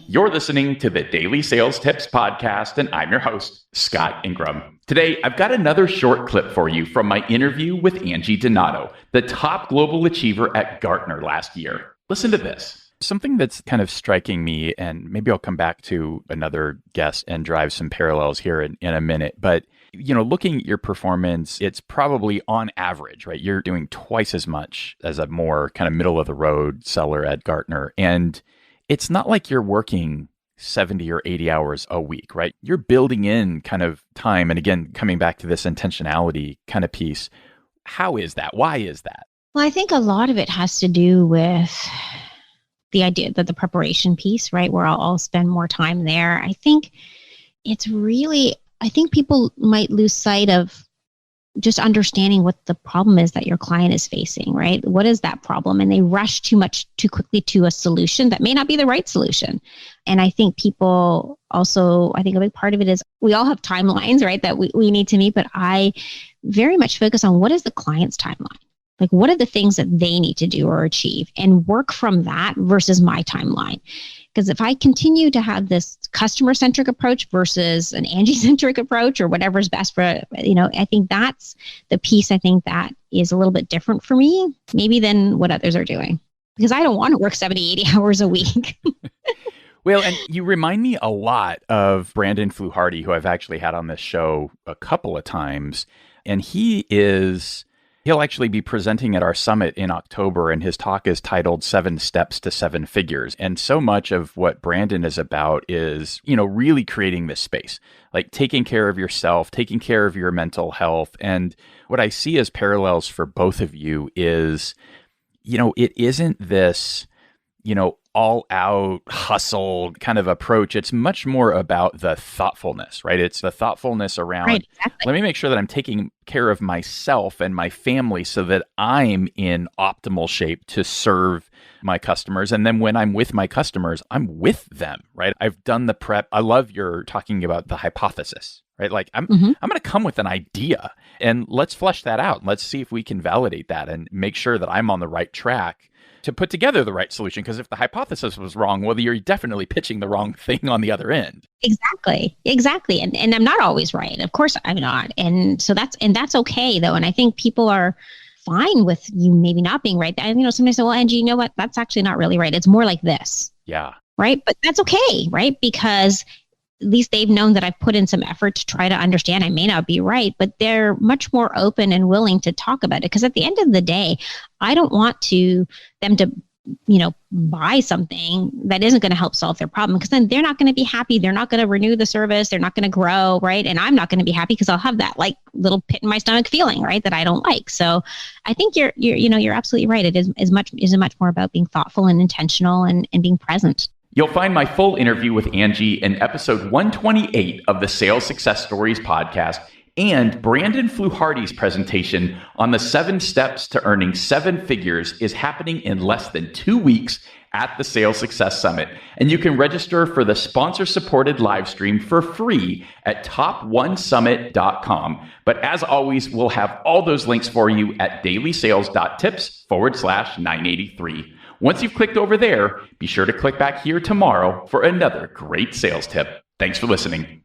You're listening to the Daily Sales Tips podcast, and I'm your host, Scott Ingram. Today, I've got another short clip for you from my interview with Angie Donato, the top global achiever at Gartner last year. Listen to this. Something that's kind of striking me, and maybe I'll come back to another guest and drive some parallels here in a minute, but looking at your performance, it's probably on average, right? You're doing twice as much as a more kind of middle of the road seller at Gartner. And it's not like you're working 70 or 80 hours a week, right? You're building in kind of time. And again, coming back to this intentionality kind of piece, how is that? Why is that? Well, I think a lot of it has to do with the idea that the preparation piece, right? Where I'll spend more time there. I think people might lose sight of just understanding what the problem is that your client is facing, right? What is that problem? And they rush too quickly to a solution that may not be the right solution. And I think people also, a big part of it is we all have timelines, right? That we need to meet, but I very much focus on what is the client's timeline? Like, what are the things that they need to do or achieve, and work from that versus my timeline? Because if I continue to have this customer-centric approach versus an Angie-centric approach, or whatever's best for, I think that's the piece I think that is a little bit different for me, maybe than what others are doing. Because I don't want to work 70, 80 hours a week. Well, and you remind me a lot of Brandon Fluharty, who I've actually had on this show a couple of times. And he'll actually be presenting at our summit in October, and his talk is titled 7 Steps to 7 Figures. And so much of what Brandon is about is, really creating this space, like taking care of yourself, taking care of your mental health. And what I see as parallels for both of you is, it isn't this, all out hustle kind of approach. It's much more about the thoughtfulness, right? It's the thoughtfulness around, right, exactly. Let me make sure that I'm taking care of myself and my family so that I'm in optimal shape to serve my customers. And then when I'm with my customers, I'm with them, right? I've done the prep. I love your talking about the hypothesis, right? Like I'm going to come with an idea and let's flesh that out. Let's see if we can validate that and make sure that I'm on the right track to put together the right solution. Because if the hypothesis was wrong, well, you're definitely pitching the wrong thing on the other end. Exactly. And I'm not always right. Of course I'm not. And so that's okay though. And I think people are fine with you maybe not being right. And, sometimes say, well, Angie, you know what? That's actually not really right. It's more like this. Yeah. Right. But that's okay. Right. Because at least they've known that I've put in some effort to try to understand. I may not be right, but they're much more open and willing to talk about it. Because at the end of the day, I don't want them to, buy something that isn't going to help solve their problem, because then they're not going to be happy. They're not going to renew the service. They're not going to grow, right? And I'm not going to be happy because I'll have that like little pit in my stomach feeling, right, that I don't like. So I think you're absolutely right. It is much more about being thoughtful and intentional and being present. You'll find my full interview with Angie in episode 128 of the Sales Success Stories podcast, and Brandon Fluharty's presentation on the 7 steps to earning 7 figures is happening in less than 2 weeks at the Sales Success Summit. And you can register for the sponsor-supported live stream for free at toponesummit.com. But as always, we'll have all those links for you at DailySales.Tips/983. Once you've clicked over there, be sure to click back here tomorrow for another great sales tip. Thanks for listening.